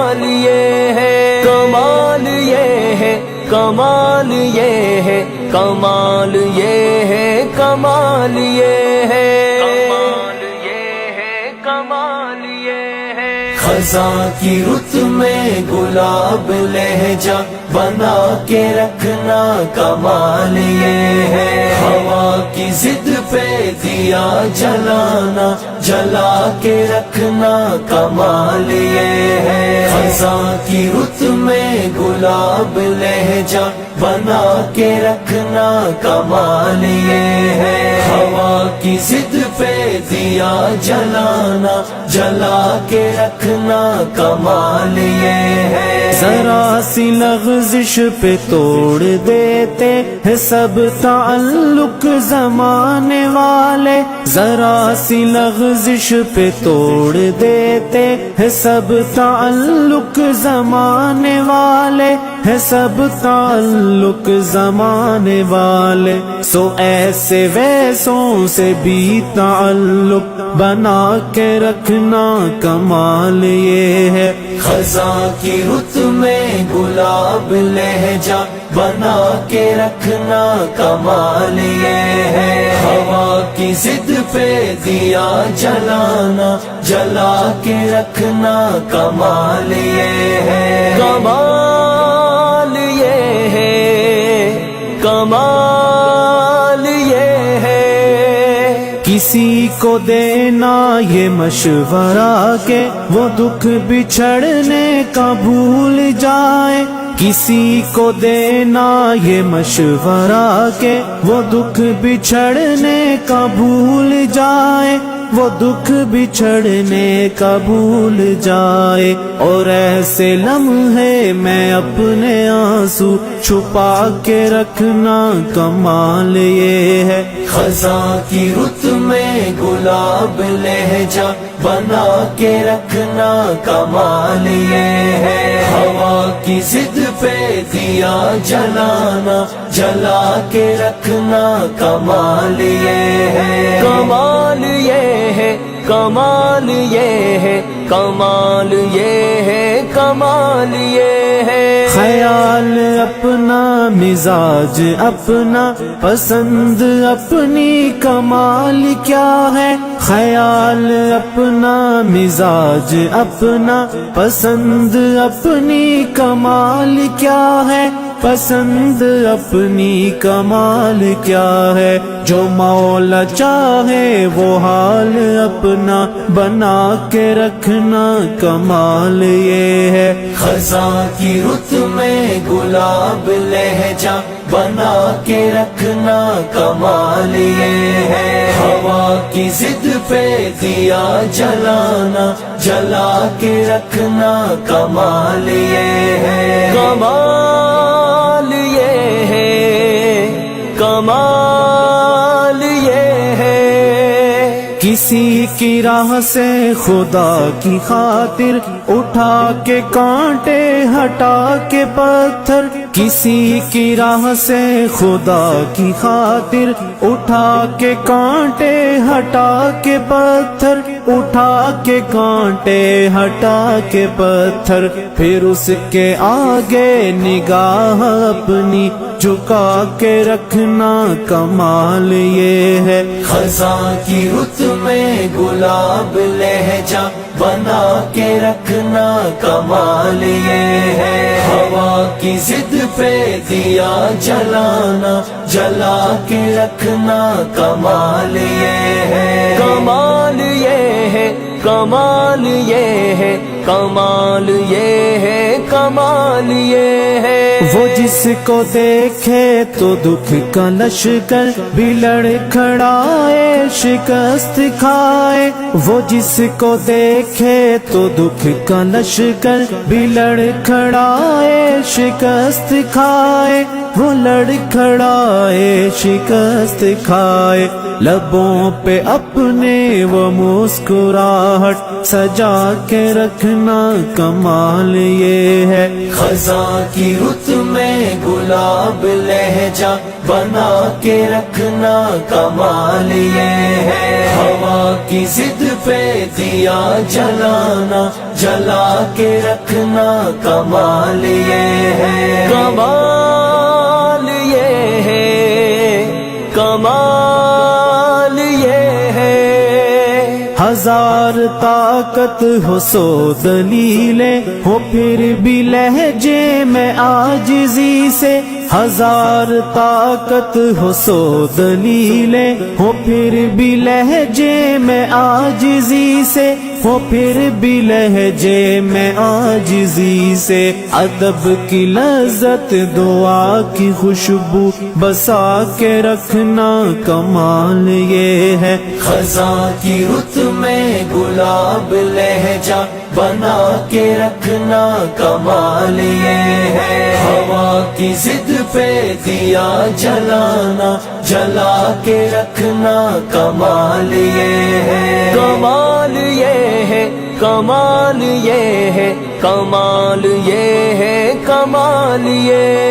کمال یہ ہے، کمال یہ ہے، کمال یہ ہے، کمال یہ ہے، کمال یہ ہے، کمال یہ ہے، کمال یہ ہے۔ خزاں کی رت میں گلاب لہجہ بنا کے رکھنا کمال یہ ہے، ہوا کی ضد پہ دیا جلانا جلا کے رکھنا کمال یہ ہے، خزاں کی رت میں گلاب لہجہ بنا کے رکھنا کمال یہ ہے، ہوا کی ضد پہ دیا جلانا جلا کے رکھنا کمال یہ ہے۔ ذرا سی لغزش پہ توڑ دیتے ہیں سب تعلق زمانے والے، ذرا سی لغزش پہ توڑ دیتے ہیں سب تعلق زمانے والے، ہے سب تعلق زمانے والے، سو ایسے ویسوں سے بھی تعلق بنا کے رکھنا کمال یہ ہے، خزاں کی رت میں گلاب لہجہ بنا کے رکھنا کمال یہ ہے، ہوا کی ضد پہ دیا جلانا جلا کے رکھنا کمال یہ ہے، کمال یہ ہے، کمال یہ ہے۔ کسی کو دینا یہ مشورہ کہ وہ دکھ بچھڑنے کا بھول جائے، کسی کو دینا یہ مشورہ کہ وہ دکھ بچھڑنے کا بھول جائے، وہ دکھ بچھڑنے کا بھول جائے، اور ایسے لمحے میں اپنے آنسو چھپا کے رکھنا کمال یہ ہے، خزاں کی رت میں گلاب لہجہ بنا کے رکھنا کمال یہ ہے، ہوا کی ضد پہ دیا جلانا جلا کے رکھنا کمال یہ ہے، کمال یہ ہے، کمال یہ ہے، کمال یہ ہے، کمال یہ ہے۔ خیال اپنا، مزاج اپنا، پسند اپنی، کمال کیا ہے، خیال اپنا، مزاج اپنا، پسند اپنی، کمال کیا ہے، پسند اپنی، کمال کیا ہے، جو مولا چاہے وہ حال اپنا بنا کے رکھنا کمال یہ ہے، خزاں کی رت میں گلاب لہجہ بنا کے رکھنا کمال یہ ہے، ہوا کی ضد پہ دیا جلانا جلا کے رکھنا کمال یہ ہے، کمال یہ ہے، کمال یہ ہے۔ کسی کی راہ سے خدا کی خاطر اٹھا کے کانٹے ہٹا کے پتھر، کسی کی راہ سے خدا کی خاطر اٹھا کے کانٹے ہٹا کے پتھر، اٹھا کے کانٹے ہٹا کے پتھر، پھر اس کے آگے نگاہ اپنی جھکا کے رکھنا کمال یہ ہے، خزاں کی رت میں گلاب لہجہ بنا کے رکھنا کمال یہ ہے، ہوا کی ضد پہ دیا جلانا جلا کے رکھنا کمال یہ ہے، کمال یہ ہے، کمال یہ ہے، کمال یہ ہے، کمال یہ ہے۔ وہ جس کو دیکھے تو دکھ کا لشکر بھی لڑکھڑائے شکست کھائے، وہ جس کو دیکھے تو دکھ کا لشکر بھی لڑکھڑائے شکست کھائے، وہ لڑکھڑائے شکست کھائے، لبوں پہ اپنے وہ مسکراہٹ سجا کے رکھنا کمال یہ ہے، خزاں کی رت میں میں گلاب لہجہ بنا کے رکھنا کمال یہ ہے، ہوا کی ضد پہ دیا جلانا جلا کے رکھنا کمال یہ ہے، کمال یہ ہے، کمال یہ ہے۔ ہزار طاقت ہو سو دلیلیں ہو پھر بھی لہجے میں عاجزی سے، ہزار طاقت ہو سو دلیلیں ہو پھر بھی لہجے میں عاجزی سے، ہو پھر بھی لہجے میں عاجزی سے، ادب کی لذت دعا کی خوشبو بسا کے رکھنا کمال یہ ہے، خزاں کی رت میں گلاب لہجہ بنا کے رکھنا کمال یہ ہے، ہوا کی ضد پہ دیا جلانا جلا کے رکھنا کمال یہ ہے، کمال یہ ہے، کمال یہ ہے، کمال یہ ہے، کمال یہ